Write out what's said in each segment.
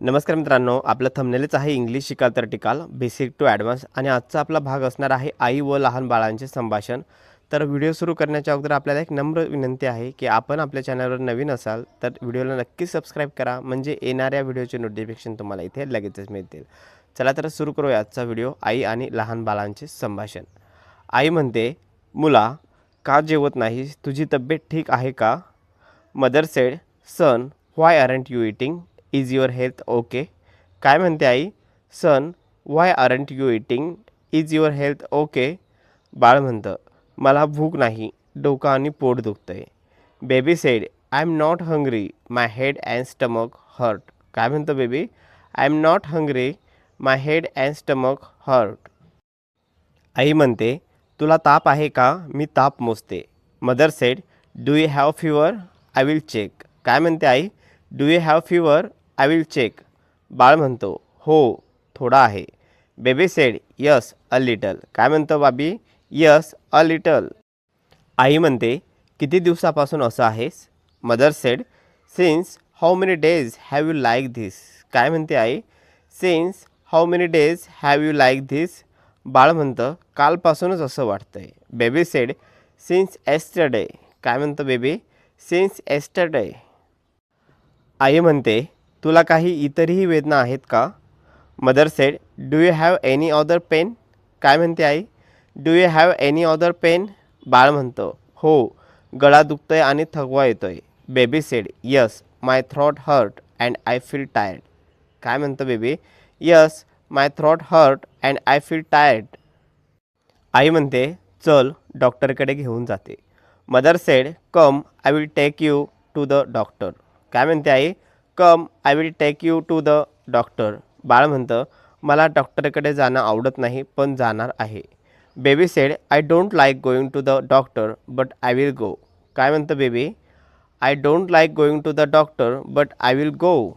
नमस्कार मित्रांनो, आपलं थंबनेलच आहे इंग्लिश शिकाल तर टिकाल बेसिक टू ॲडव्हान्स आणि आजचा आपला भाग असणार आहे आई व लहान बाळांचे संभाषण। तर व्हिडिओ सुरू करण्याच्या अगोदर आपल्याला एक नम्र विनंती आहे की आपण आपल्या चॅनलवर नवीन असाल तर व्हिडिओला नक्कीच सबस्क्राइब करा, म्हणजे येणाऱ्या व्हिडिओचे नोटिफिकेशन तुम्हाला इथे लगेचच मिळतील। चला तर सुरू करूया आजचा व्हिडिओ आई आणि लहान बाळांचे संभाषण। आई म्हणते, मुला का जेवत नाहीस, तुझी तब्येत ठीक आहे का? Mother said, son why aren't you eating, is your health okay? काय म्हणते आई? Son why aren't you eating, is your health okay? बाळ म्हणतं, मला भूक नाही, डोकं आणि पोट दुखतंय। Baby said, I am not hungry, my head and stomach hurt. काय म्हणतं baby? I am not hungry, my head and stomach hurt. आई म्हणते, तुला ताप आहे का? मी ताप मोजते। Mother said, do you have fever, I will check. काय म्हणते आई? Do you have fever, I will check. बाळ म्हणतो, हो थोडा आहे। Baby said, yes a little. काय म्हणतं बाबी? Yes a little. आई म्हणते, किती दिवसापासून असं आहेस? Mother said, since how many days have you like this. काय म्हणते आई? Since how many days have you like this. बाळ म्हणतं, कालपासूनच असं वाटतंय। Baby said, since yesterday. काय म्हणतं बेबी? Since yesterday. आई म्हणते, तुला काही इतरही वेदना आहेत का? Mother said, do you have any other pain. काय म्हणते आई? Do you have any other pain. बाळ म्हणतं, हो गळा दुखतोय आणि थकवा येतोय। Baby said, yes my throat hurt and I feel tired. काय म्हणतं baby? Yes my throat hurt and I feel tired. आई म्हणते, चल डॉक्टरकडे घेऊन जाते। Mother said, come I will take you to the doctor. काय म्हणते आई? कम I will take you to the doctor. बाळ म्हणतं, मला डॉक्टरकडे जाणं आवडत नाही पण जाणार आहे। Baby said, I don't like going to the doctor but I will go. काय म्हणतं baby? I don't like going to the doctor but I will go.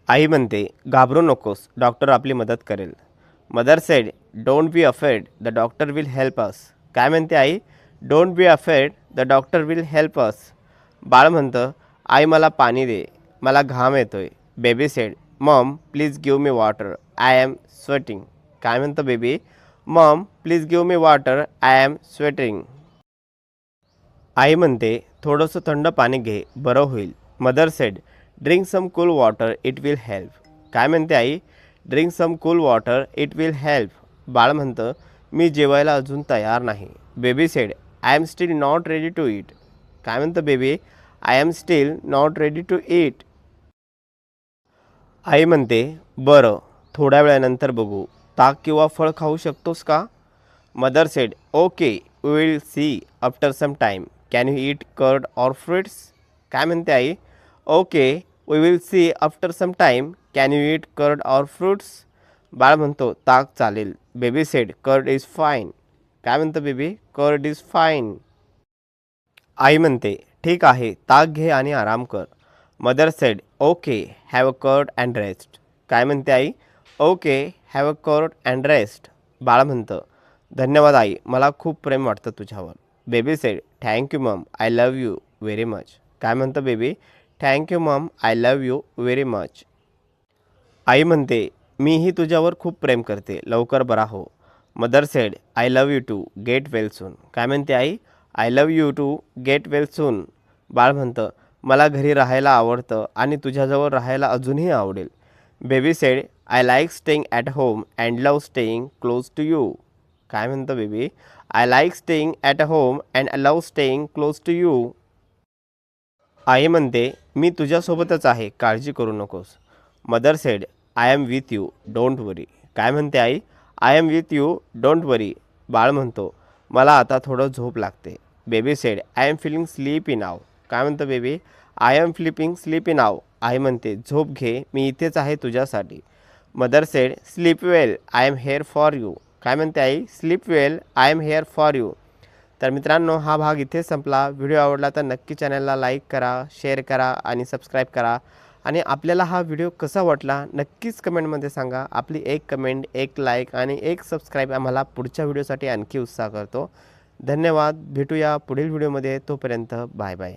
आई म्हणते, घाबरू नकोस, डॉक्टर आपली मदत करेल। Mother said, don't be afraid, the doctor will help us. काय म्हणते आई? Don't be afraid, the doctor will help us. बाळ म्हणतं, आई मला पाणी दे, मला घाम येतोय। Baby sed, mom please give me water, I am sweating. काय म्हणतं baby? Mom please give me water, I am sweating. आई म्हणते, थोडंसं थंड पाणी घे, बरं होईल। Mother said, drink some cool water, it will help. काय म्हणते आई? Drink some cool water, it will help. बाळ म्हणतं, मी जेवायला अजून तयार नाही। Baby said, I am still not ready to eat. काय म्हणतं baby? I am still not ready to eat. आई म्हणते, बरं थोड्या वेळानंतर बघू, ताक किंवा फळ खाऊ शकतोस का? Mother said, okay we will see after some time, can you eat curd or fruits. काय म्हणते आई? Okay we will see after some time, can you eat curd or fruits. बाळ म्हणतो, ताक चालेल। Baby said, curd is fine. काय म्हणतं baby? Curd is fine. आई म्हणते, ठीक आहे, ताक घे आणि आराम कर। Mother said, okay have a curd and rest. काय म्हणते आई? Okay have a curd and rest. बाळ म्हणतं, धन्यवाद आई, मला खूप प्रेम वाटतं तुझ्यावर। Baby said, thank you mum, I love you very much. काय म्हणतं baby? Thank you mum, I love you very much. आई म्हणते, मीही तुझ्यावर खूप प्रेम करते, लवकर बरा हो। Mother said, I love you too, get well soon. काय म्हणते आई? I love you too, get well soon. बाळ म्हणतं, मला घरी राहायला आवडतं आणि तुझ्याजवळ राहायला अजूनही आवडेल। Baby said, I like staying at home and love staying close to you. काय म्हणतं baby? I like staying at home and love staying close to you. आई म्हणते, मी तुझ्यासोबतच आहे, काळजी करू नकोस। Mother said, I am with you, don't worry. काय म्हणते आई? I am with you, don't worry. बाळ म्हणतो, मला आता थोडं झोप लागते। Baby said, I am feeling sleepy नाव. काय म्हणतं baby? I am feeling sleepy now. आई म्हणते, झोप घे, मी इथेच आहे तुझ्यासाठी। Mother said, sleep well, I am here for you. काय म्हणते आई? Sleep well, I am here for you. तर मित्रांनो, हा भाग इथेच संपला। व्हिडिओ आवडला तर नक्की चॅनलला लाईक करा, शेअर करा आणि सबस्क्राईब करा। आणि आपल्याला हा व्हिडिओ कसा वाटला नक्कीच कमेंटमध्ये सांगा। आपली एक कमेंट, एक लाईक आणि एक सबस्क्राईब आम्हाला पुढच्या व्हिडिओसाठी आणखी उत्साह करतो। धन्यवाद, भेटूया पुढील व्हिडिओमध्ये, तोपर्यंत बाय बाय.